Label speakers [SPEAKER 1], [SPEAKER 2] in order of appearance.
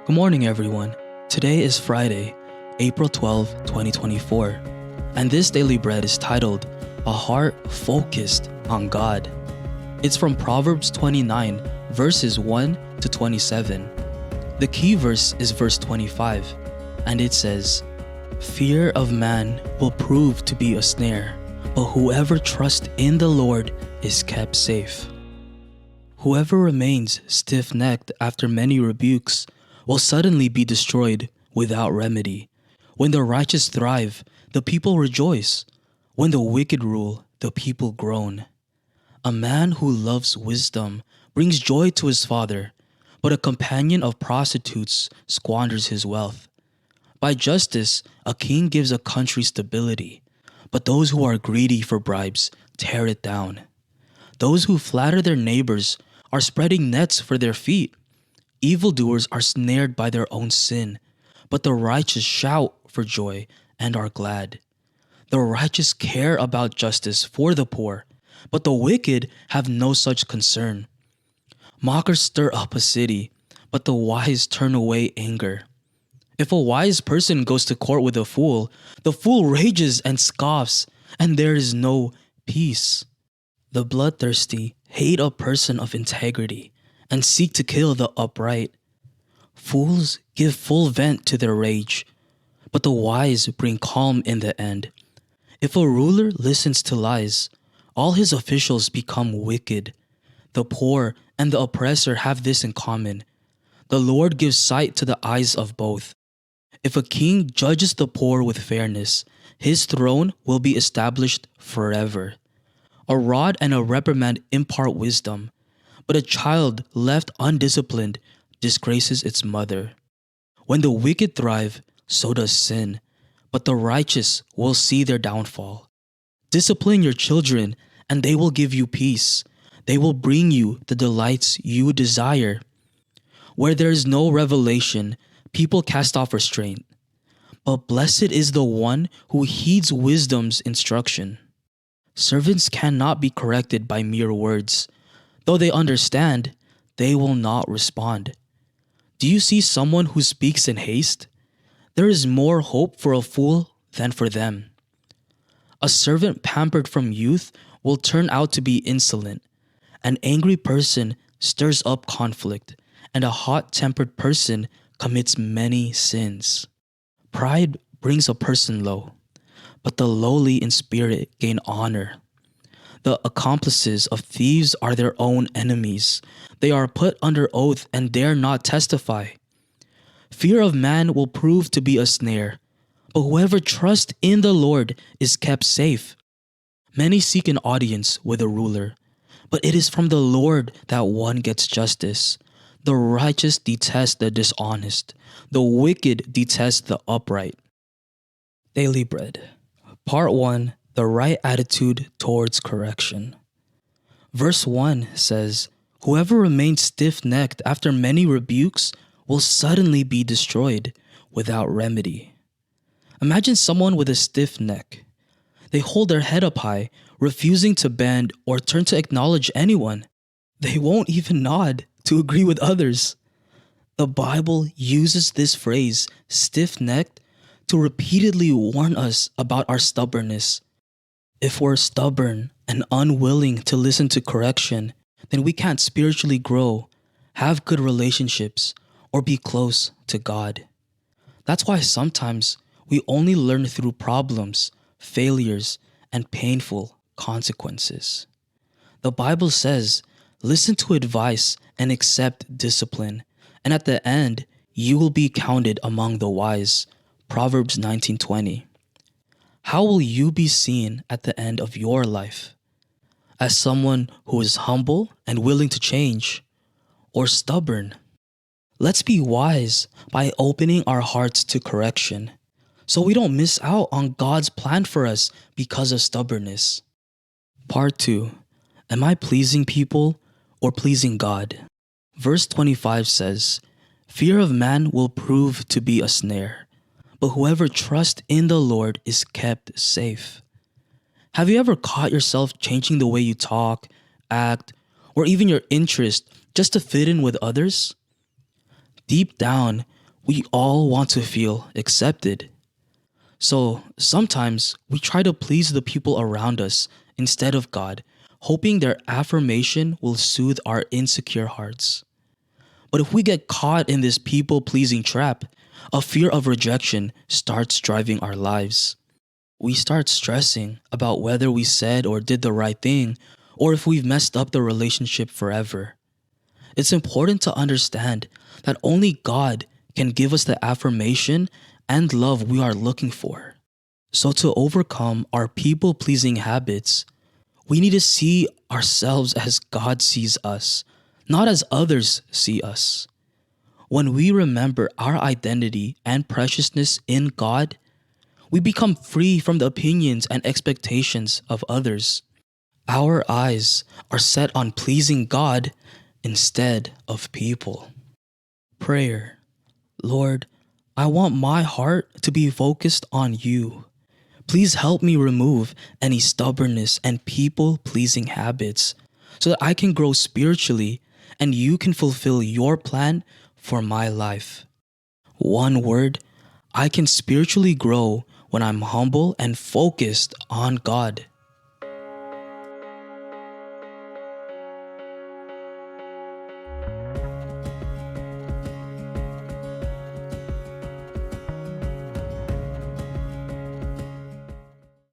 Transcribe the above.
[SPEAKER 1] Good morning, everyone. Today is Friday, April 12, 2024, and this daily bread is titled, A Heart Focused on God. It's from Proverbs 29, verses 1 to 27. The key verse is verse 25, and it says, Fear of man will prove to be a snare, but whoever trusts in the Lord is kept safe. Whoever remains stiff-necked after many rebukes will suddenly be destroyed without remedy. When the righteous thrive, the people rejoice. When the wicked rule, the people groan. A man who loves wisdom brings joy to his father, but a companion of prostitutes squanders his wealth. By justice, a king gives a country stability, but those who are greedy for bribes tear it down. Those who flatter their neighbors are spreading nets for their feet. Evildoers are snared by their own sin, but the righteous shout for joy and are glad. The righteous care about justice for the poor, but the wicked have no such concern. Mockers stir up a city, but the wise turn away anger. If a wise person goes to court with the fool rages and scoffs, and there is no peace. The bloodthirsty hate a person of integrity and seek to kill the upright. Fools give full vent to their rage, but the wise bring calm in the end. If a ruler listens to lies, all his officials become wicked. The poor and the oppressor have this in common. The Lord gives sight to the eyes of both. If a king judges the poor with fairness, his throne will be established forever. A rod and a reprimand impart wisdom, but a child left undisciplined disgraces its mother. When the wicked thrive, so does sin, but the righteous will see their downfall. Discipline your children, and they will give you peace. They will bring you the delights you desire. Where there is no revelation, people cast off restraint. But blessed is the one who heeds wisdom's instruction. Servants cannot be corrected by mere words. Though they understand, they will not respond. Do you see someone who speaks in haste? There is more hope for a fool than for them. A servant pampered from youth will turn out to be insolent. An angry person stirs up conflict, and a hot-tempered person commits many sins. Pride brings a person low, but the lowly in spirit gain honor. The accomplices of thieves are their own enemies. They are put under oath and dare not testify. Fear of man will prove to be a snare, but whoever trusts in the Lord is kept safe. Many seek an audience with a ruler, but it is from the Lord that one gets justice. The righteous detest the dishonest. The wicked detest the upright. Daily Bread. Part 1. The right attitude towards correction. Verse 1 says, Whoever remains stiff-necked after many rebukes will suddenly be destroyed without remedy. Imagine someone with a stiff neck. They hold their head up high, refusing to bend or turn to acknowledge anyone. They won't even nod to agree with others. The Bible uses this phrase, stiff-necked, to repeatedly warn us about our stubbornness. If we're stubborn and unwilling to listen to correction, then we can't spiritually grow, have good relationships, or be close to God. That's why sometimes we only learn through problems, failures, and painful consequences. The Bible says, listen to advice and accept discipline, and at the end, you will be counted among the wise. Proverbs 19:20. How will you be seen at the end of your life? As someone who is humble and willing to change, or stubborn? Let's be wise by opening our hearts to correction, so we don't miss out on God's plan for us because of stubbornness. Part 2. Am I pleasing people or pleasing God? Verse 25 says, Fear of man will prove to be a snare, but whoever trusts in the Lord is kept safe. Have you ever caught yourself changing the way you talk, act, or even your interest just to fit in with others? Deep down, we all want to feel accepted. So sometimes we try to please the people around us instead of God, hoping their affirmation will soothe our insecure hearts. But if we get caught in this people pleasing trap, a fear of rejection starts driving our lives. We start stressing about whether we said or did the right thing, or if we've messed up the relationship forever. It's important to understand that only God can give us the affirmation and love we are looking for. So, to overcome our people pleasing habits, we need to see ourselves as God sees us, not as others see us. When we remember our identity and preciousness in God, we become free from the opinions and expectations of others. Our eyes are set on pleasing God instead of people. Prayer. Lord, I want my heart to be focused on you. Please help me remove any stubbornness and people pleasing habits so that I can grow spiritually and you can fulfill your plan for my life. One word, I can spiritually grow when I'm humble and focused on God.